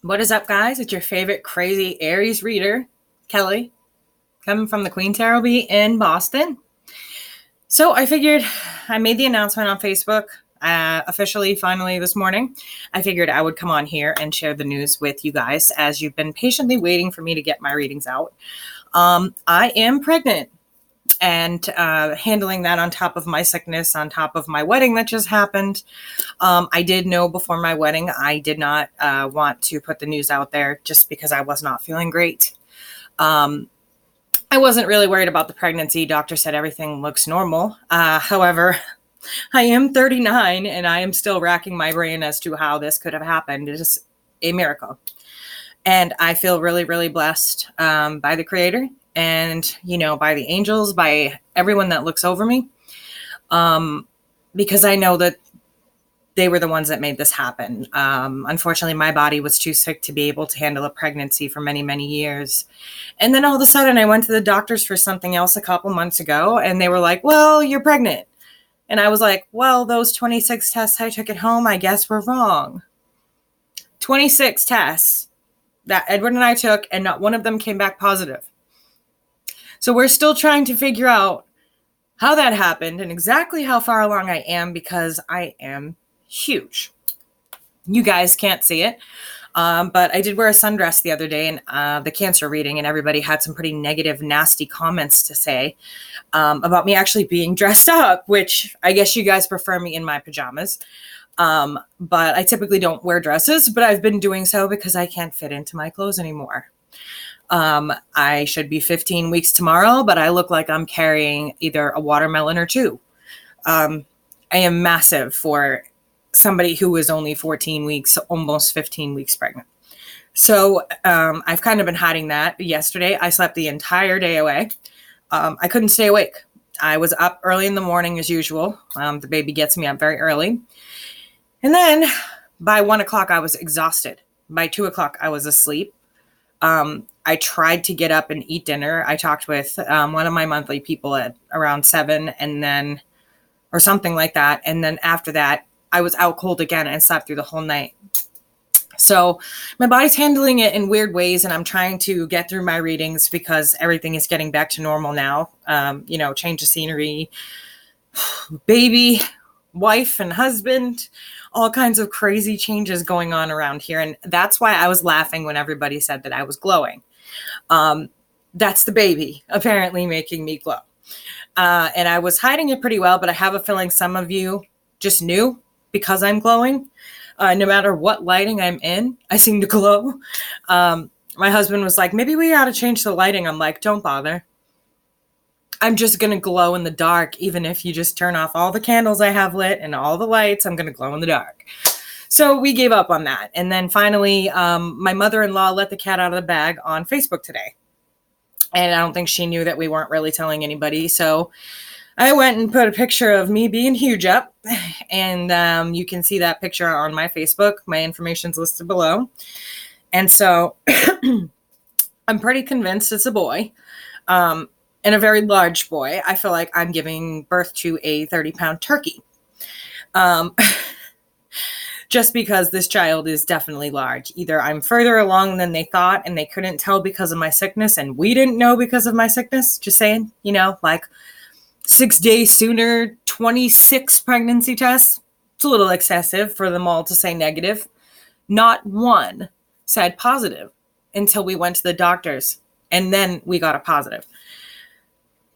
What is up, guys? It's your favorite crazy Aries reader, Kelly, coming from the Queen Tarot Bee in Boston. So I figured I made the announcement on Facebook officially, finally this morning. I figured I would come on here and share the news with you guys as you've been patiently waiting for me to get my readings out. I am pregnant. And handling that on top of my sickness, on top of my wedding that just happened. I did know before my wedding, I did not want to put the news out there just because I was not feeling great. I wasn't really worried about the pregnancy. Doctor said everything looks normal. However, I am 39 and I am still racking my brain as to how this could have happened. It is a miracle. And I feel really, really blessed by the Creator and, by the angels, by everyone that looks over me, because I know that they were the ones that made this happen. Unfortunately, my body was too sick to be able to handle a pregnancy for many, many years. And then all of a sudden, I went to the doctors for something else a couple months ago, and they were like, well, you're pregnant. And I was like, well, those 26 tests I took at home, I guess were wrong. 26 tests that Edward and I took, and not one of them came back positive. So we're still trying to figure out how that happened and exactly how far along I am, because I am huge. You guys can't see it, but I did wear a sundress the other day and the cancer reading, and everybody had some pretty negative, nasty comments to say about me actually being dressed up, which I guess you guys prefer me in my pajamas. But I typically don't wear dresses, but I've been doing so because I can't fit into my clothes anymore. I should be 15 weeks tomorrow, but I look like I'm carrying either a watermelon or two. I am massive for somebody who is only 14 weeks, almost 15 weeks pregnant. So I've kind of been hiding that. Yesterday, I slept the entire day away. I couldn't stay awake. I was up early in the morning as usual. The baby gets me up very early. And then by 1 o'clock, I was exhausted. By 2 o'clock, I was asleep. I tried to get up and eat dinner. I talked with one of my monthly people at around 7 and then, or something like that. And then after that, I was out cold again and slept through the whole night. So my body's handling it in weird ways, and I'm trying to get through my readings because everything is getting back to normal now. Change of scenery, baby, wife and husband, all kinds of crazy changes going on around here. And that's why I was laughing when everybody said that I was glowing. That's the baby apparently making me glow. And I was hiding it pretty well, but I have a feeling some of you just knew because I'm glowing. No matter what lighting I'm in, I seem to glow. My husband was like, maybe we ought to change the lighting. I'm like, don't bother. I'm just going to glow in the dark. Even if you just turn off all the candles I have lit and all the lights, I'm going to glow in the dark. So we gave up on that. And then finally, my mother-in-law let the cat out of the bag on Facebook today. And I don't think she knew that we weren't really telling anybody. So I went and put a picture of me being huge up. And you can see that picture on my Facebook. My information's listed below. And so I'm pretty convinced it's a boy. And a very large boy. I feel like I'm giving birth to a 30-pound turkey. Just because this child is definitely large. Either I'm further along than they thought and they couldn't tell because of my sickness, and we didn't know because of my sickness. Just saying, like 6 days sooner, 26 pregnancy tests. It's a little excessive for them all to say negative. Not one said positive until we went to the doctors, and then we got a positive.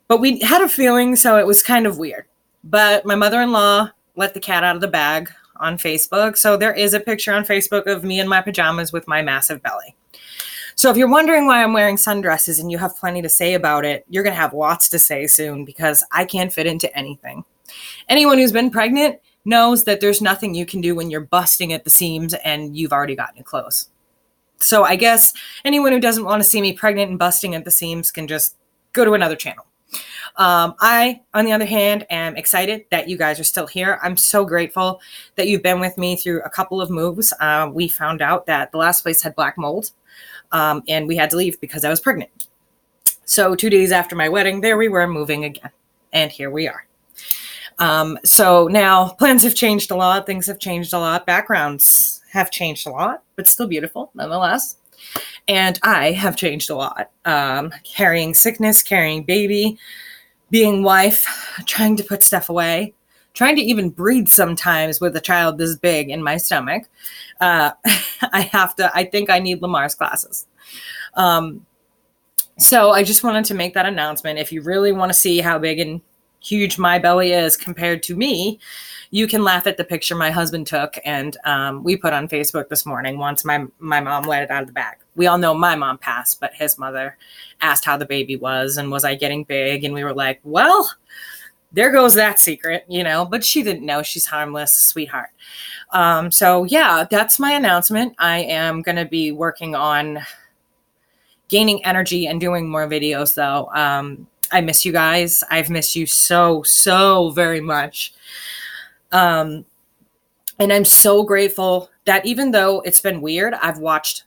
But we had a feeling, so it was kind of weird. But my mother-in-law let the cat out of the bag on Facebook. So there is a picture on Facebook of me in my pajamas with my massive belly. So if you're wondering why I'm wearing sundresses and you have plenty to say about it, you're going to have lots to say soon because I can't fit into anything. Anyone who's been pregnant knows that there's nothing you can do when you're busting at the seams and you've already got new clothes. So I guess anyone who doesn't want to see me pregnant and busting at the seams can just go to another channel. I, on the other hand, am excited that you guys are still here. I'm so grateful that you've been with me through a couple of moves. We found out that the last place had black mold, and we had to leave because I was pregnant. So 2 days after my wedding, there we were moving again, and here we are. So now plans have changed a lot. Things have changed a lot. Backgrounds have changed a lot, but still beautiful nonetheless. And I have changed a lot. Carrying sickness, carrying baby, being wife, trying to put stuff away, trying to even breathe sometimes with a child this big in my stomach. I think I need Lamar's classes. So I just wanted to make that announcement. If you really want to see how big and huge my belly is compared to me, you can laugh at the picture my husband took and we put on Facebook this morning once my mom let it out of the bag. We all know my mom passed, but his mother asked how the baby was and was I getting big? And we were like, well, there goes that secret, you know, but she didn't know. She's harmless, sweetheart. So yeah, that's my announcement. I am going to be working on gaining energy and doing more videos though. I miss you guys. I've missed you so very much. And I'm so grateful that even though it's been weird, I've watched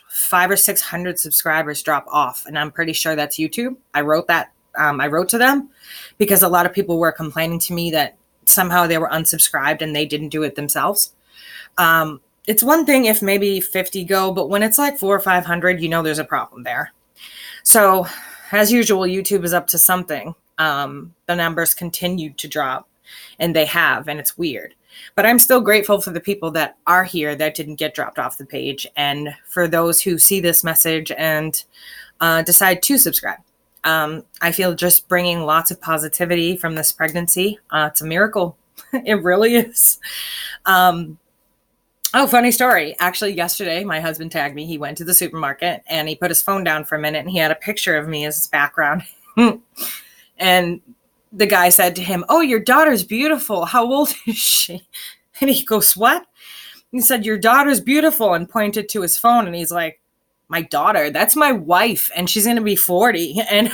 500 or 600 subscribers drop off. And I'm pretty sure that's YouTube. I wrote that. I wrote to them because a lot of people were complaining to me that somehow they were unsubscribed and they didn't do it themselves. It's one thing if maybe 50 go, but when it's like 400 or 500, you know, there's a problem there. So as usual, YouTube is up to something. The numbers continue to drop and they have, and it's weird, but I'm still grateful for the people that are here that didn't get dropped off the page. And for those who see this message and decide to subscribe. I feel just bringing lots of positivity from this pregnancy. It's a miracle. It really is. Oh, funny story. Actually, yesterday, my husband tagged me. He went to the supermarket and he put his phone down for a minute and he had a picture of me as his background. And the guy said to him, "Oh, your daughter's beautiful. How old is she?" And he goes, "What?" He said, "Your daughter's beautiful," and pointed to his phone. And he's like, "My daughter? That's my wife. And she's going to be 40. And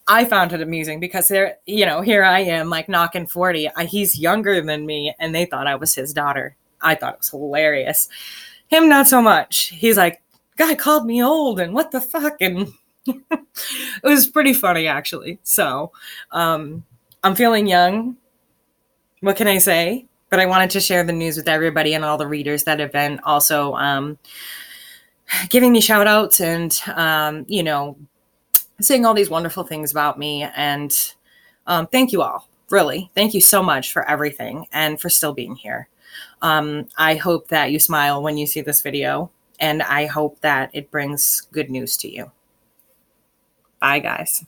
I found it amusing because there, you know, here I am like knocking 40. He's younger than me and they thought I was his daughter. I thought it was hilarious. Him, not so much. He's like, "Guy called me old and what the fuck?" And it was pretty funny actually. So, I'm feeling young. What can I say? But I wanted to share the news with everybody and all the readers that have been also, giving me shout outs and, you know, saying all these wonderful things about me. And thank you all, really. Thank you so much for everything and for still being here. I hope that you smile when you see this video, and I hope that it brings good news to you. Bye, guys.